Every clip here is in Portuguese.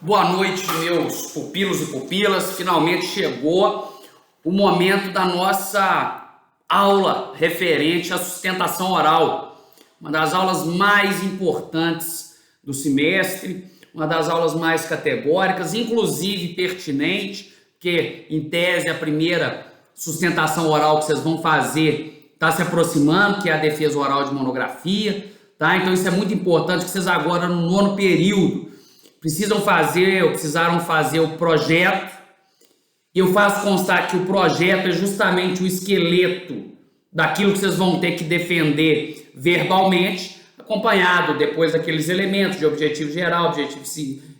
Boa noite, meus pupilos e pupilas. Finalmente chegou o momento da nossa aula referente à sustentação oral. Uma das aulas mais importantes do semestre, uma das aulas mais categóricas, inclusive pertinente, que em tese a primeira sustentação oral que vocês vão fazer está se aproximando, que é a defesa oral de monografia, tá? Então isso é muito importante que vocês agora no nono período precisaram fazer o projeto, e eu faço constar que o projeto é justamente o esqueleto daquilo que vocês vão ter que defender verbalmente, acompanhado depois daqueles elementos de objetivo geral, objetivo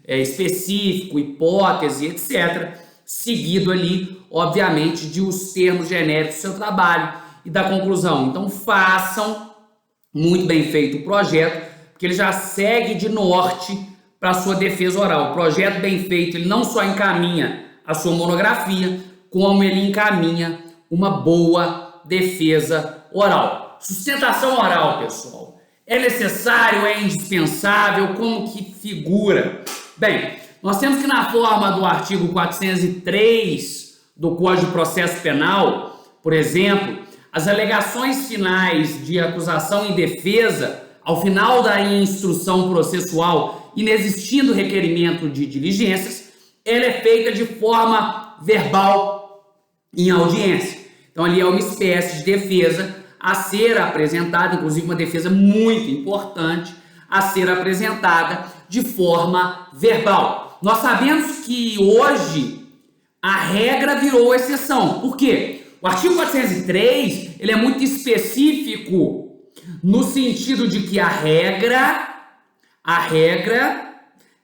específico, hipótese, etc., seguido ali, obviamente, de os termos genéricos do seu trabalho e da conclusão. Então façam muito bem feito o projeto, porque ele já segue de norte para a sua defesa oral. O projeto bem feito, ele não só encaminha a sua monografia, como ele encaminha uma boa defesa oral. Sustentação oral, pessoal, é necessário, é indispensável, como que figura? Bem, nós temos que na forma do artigo 403 do Código de Processo Penal, por exemplo, as alegações finais de acusação e defesa, ao final da instrução processual, inexistindo requerimento de diligências, ela é feita de forma verbal em audiência. Então ali é uma espécie de defesa a ser apresentada, inclusive uma defesa muito importante, a ser apresentada de forma verbal. Nós sabemos que hoje a regra virou exceção. Por quê? O artigo 403 ele é muito específico no sentido de que a regra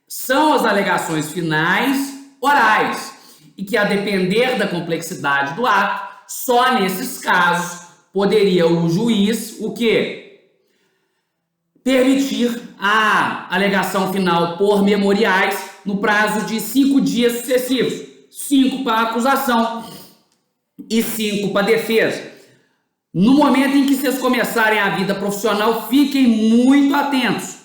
são as alegações finais orais e que, a depender da complexidade do ato, só nesses casos poderia o juiz o quê? Permitir a alegação final por memoriais no prazo de 5 dias sucessivos, 5 para a acusação e 5 para a defesa. No momento em que vocês começarem a vida profissional, fiquem muito atentos,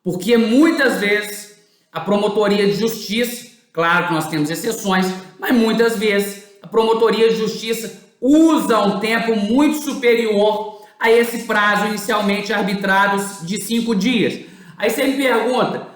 porque muitas vezes a promotoria de justiça, claro que nós temos exceções, mas muitas vezes a promotoria de justiça usa um tempo muito superior a esse prazo inicialmente arbitrado de 5 dias. Aí você me pergunta,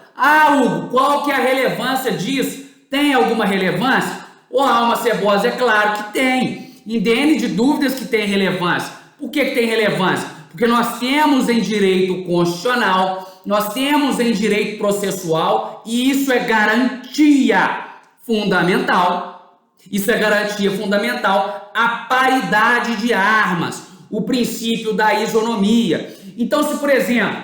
Hugo, qual que é a relevância disso? Tem alguma relevância? Ô, alma cebosa, é claro que tem. Indene de dúvidas que tem relevância. Por que tem relevância? Porque nós temos em direito constitucional, nós temos em direito processual, e isso é garantia fundamental. Isso é garantia fundamental, a paridade de armas, o princípio da isonomia. Então, se, por exemplo,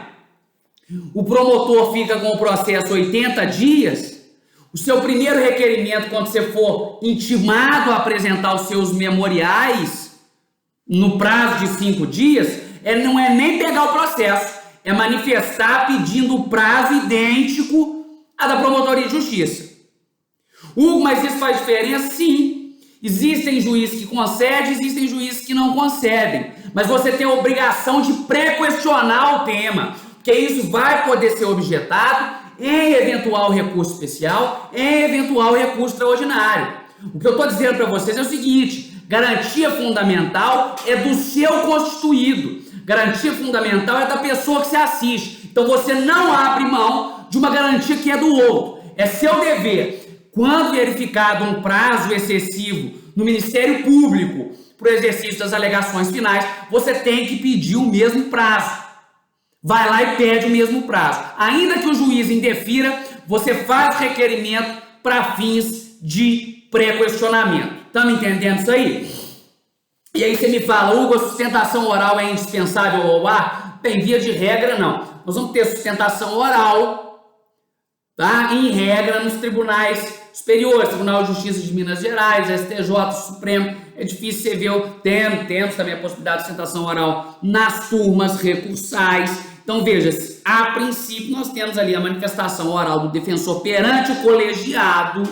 o promotor fica com o processo 80 dias, o seu primeiro requerimento, quando você for intimado a apresentar os seus memoriais no prazo de 5 dias, não é nem pegar o processo, é manifestar pedindo o prazo idêntico à da promotoria de justiça. Mas isso faz diferença? Sim. Existem juízes que concedem, existem juízes que não concedem. Mas você tem a obrigação de pré-questionar o tema, porque isso vai poder ser objetado em eventual recurso especial, em eventual recurso extraordinário. O que eu estou dizendo para vocês é o seguinte: garantia fundamental é do seu constituído. Garantia fundamental é da pessoa que se assiste. Então você não abre mão de uma garantia que é do outro. É seu dever. Quando verificado um prazo excessivo no Ministério Público para o exercício das alegações finais, você tem que pedir o mesmo prazo. Vai lá e pede o mesmo prazo. Ainda que o juiz indefira, você faz requerimento para fins de pré-questionamento. Estamos entendendo isso aí? E aí você me fala, Hugo, a sustentação oral é indispensável ao ar? Bem, via de regra, não. Nós vamos ter sustentação oral, tá? Em regra, nos tribunais superiores, Tribunal de Justiça de Minas Gerais, STJ, Supremo. É difícil você ver, temos também a possibilidade de sustentação oral nas turmas recursais. Então, veja, a princípio, nós temos ali a manifestação oral do defensor perante o colegiado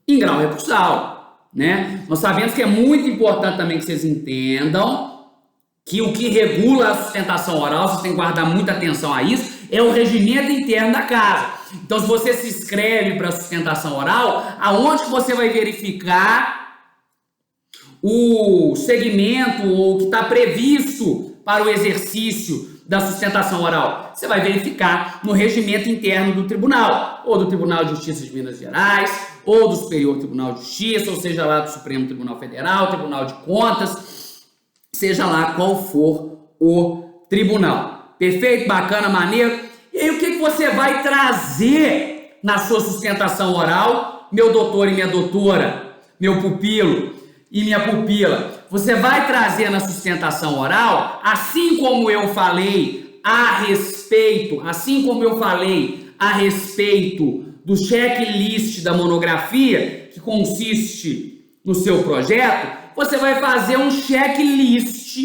em grau recursal, né? Nós sabemos que é muito importante também que vocês entendam que o que regula a sustentação oral, vocês têm que guardar muita atenção a isso, é o regimento interno da casa. Então, se você se inscreve para sustentação oral, aonde que você vai verificar o segmento ou o que está previsto para o exercício da sustentação oral? Você vai verificar no regimento interno do tribunal, ou do Tribunal de Justiça de Minas Gerais, ou do Superior Tribunal de Justiça, ou seja lá do Supremo Tribunal Federal, Tribunal de Contas, seja lá qual for o tribunal. Perfeito? Bacana, maneiro? E aí o que você vai trazer na sua sustentação oral, meu doutor e minha doutora, meu pupilo e minha pupila? Você vai trazer na sustentação oral, assim como eu falei a respeito do checklist da monografia, que consiste no seu projeto, você vai fazer um checklist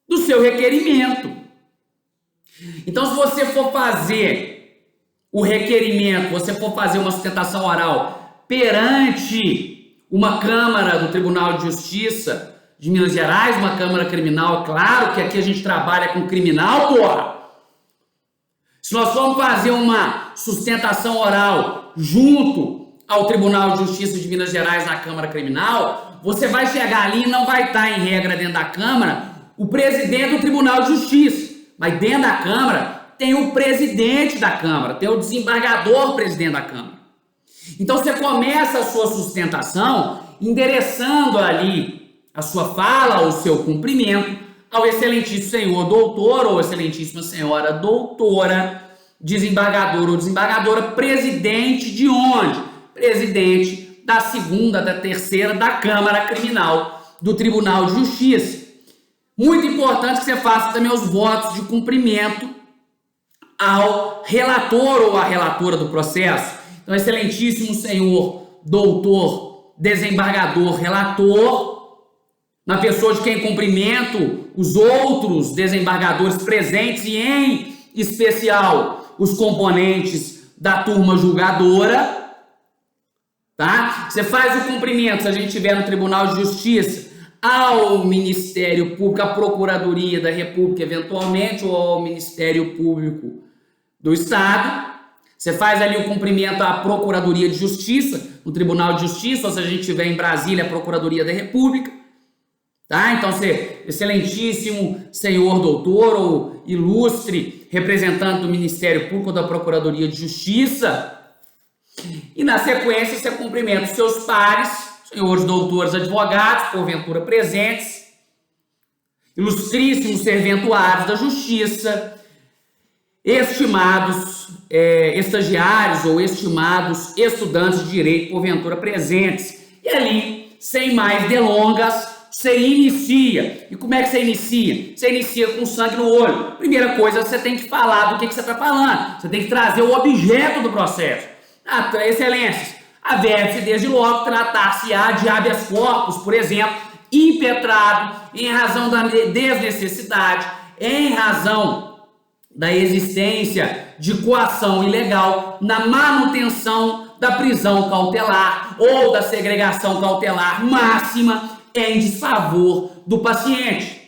do seu requerimento. Então, se você for fazer o requerimento, você for fazer uma sustentação oral perante uma Câmara do Tribunal de Justiça de Minas Gerais, uma Câmara Criminal, claro que aqui a gente trabalha com criminal, porra! Se nós formos fazer uma sustentação oral junto ao Tribunal de Justiça de Minas Gerais na Câmara Criminal, você vai chegar ali e não vai estar em regra dentro da Câmara o presidente do Tribunal de Justiça, mas dentro da Câmara tem o presidente da Câmara, tem o desembargador presidente da Câmara. Então você começa a sua sustentação endereçando ali a sua fala, o seu cumprimento, ao excelentíssimo senhor doutor ou excelentíssima senhora doutora, desembargador ou desembargadora, presidente de onde? Presidente da segunda, da terceira, da Câmara Criminal do Tribunal de Justiça. Muito importante que você faça também os votos de cumprimento ao relator ou à relatora do processo. Então, excelentíssimo senhor doutor, desembargador, relator, na pessoa de quem cumprimento os outros desembargadores presentes e, em especial, os componentes da turma julgadora, tá? Você faz o cumprimento, se a gente estiver no Tribunal de Justiça, ao Ministério Público, à Procuradoria da República, eventualmente, ou ao Ministério Público do Estado. Você faz ali o cumprimento à Procuradoria de Justiça, no Tribunal de Justiça, ou se a gente estiver em Brasília, a Procuradoria da República. Tá? Então, você, excelentíssimo senhor doutor ou ilustre representante do Ministério Público ou da Procuradoria de Justiça. E na sequência, você cumprimenta os seus pares, senhores doutores advogados, porventura presentes, ilustríssimos serventuários da Justiça, estimados estagiários ou estimados estudantes de direito, porventura presentes. E ali, sem mais delongas, você inicia. E como é que você inicia? Você inicia com sangue no olho. Primeira coisa, você tem que falar do que você está falando. Você tem que trazer o objeto do processo. Excelências, haver-se desde logo tratar-se-á de habeas corpus, por exemplo, impetrado em razão da desnecessidade, em razão da existência de coação ilegal na manutenção da prisão cautelar ou da segregação cautelar máxima em desfavor do paciente.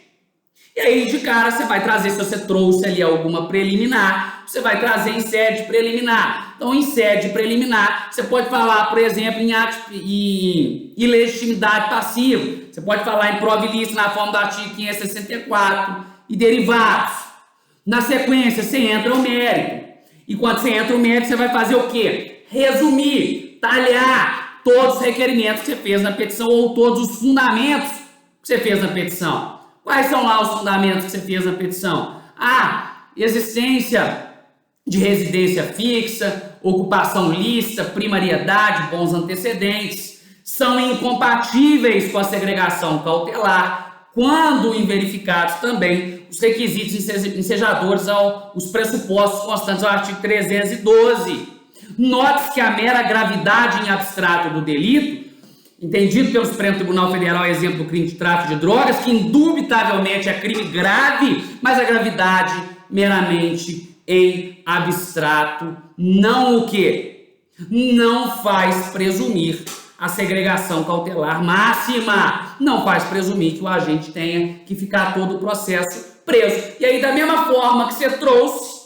E aí, de cara, você vai trazer, se você trouxe ali alguma preliminar, você vai trazer em sede preliminar. Então, em sede preliminar, você pode falar, por exemplo, em ilegitimidade passiva. Você pode falar em prova ilícita na forma do artigo 564 e derivados. Na sequência, você entra o mérito. E quando você entra o mérito, você vai fazer o quê? Resumir, talhar todos os requerimentos que você fez na petição ou todos os fundamentos que você fez na petição. Quais são lá os fundamentos que você fez na petição? Existência de residência fixa, ocupação lícita, primariedade, bons antecedentes, são incompatíveis com a segregação cautelar, quando inverificados também os requisitos ensejadores aos pressupostos constantes ao artigo 312. Note-se que a mera gravidade em abstrato do delito, entendido pelo Supremo Tribunal Federal, exemplo do crime de tráfico de drogas, que indubitavelmente é crime grave, mas a gravidade meramente em abstrato não o quê? Não faz presumir a segregação cautelar máxima, não faz presumir que o agente tenha que ficar todo o processo preso. E aí, da mesma forma que você trouxe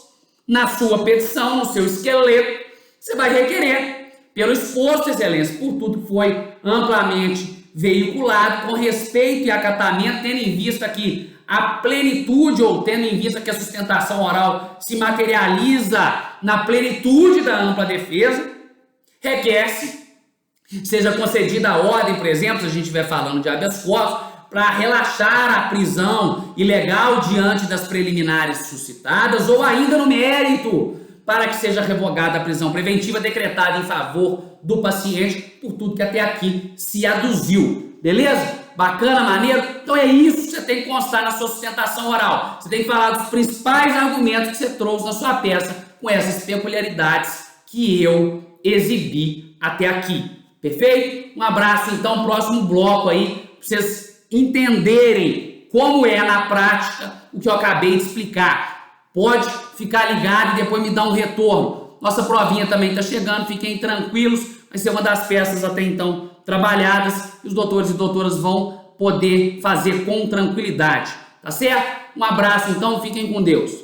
Na sua petição, no seu esqueleto, você vai requerer, pelo exposto, excelência, por tudo que foi amplamente veiculado, com respeito e acatamento, tendo em vista que a plenitude, ou tendo em vista que a sustentação oral se materializa na plenitude da ampla defesa, requer-se seja concedida a ordem, por exemplo, se a gente estiver falando de habeas corpus, para relaxar a prisão ilegal diante das preliminares suscitadas, ou ainda no mérito, para que seja revogada a prisão preventiva decretada em favor do paciente por tudo que até aqui se aduziu. Beleza? Bacana, maneiro? Então é isso que você tem que constar na sua sustentação oral. Você tem que falar dos principais argumentos que você trouxe na sua peça com essas peculiaridades que eu exibi até aqui. Perfeito? Um abraço, então, próximo bloco aí, para vocês entenderem como é na prática o que eu acabei de explicar. Pode ficar ligado e depois me dar um retorno. Nossa provinha também está chegando, fiquem tranquilos, vai ser uma das peças até então trabalhadas e os doutores e doutoras vão poder fazer com tranquilidade. Tá certo? Um abraço, então, fiquem com Deus.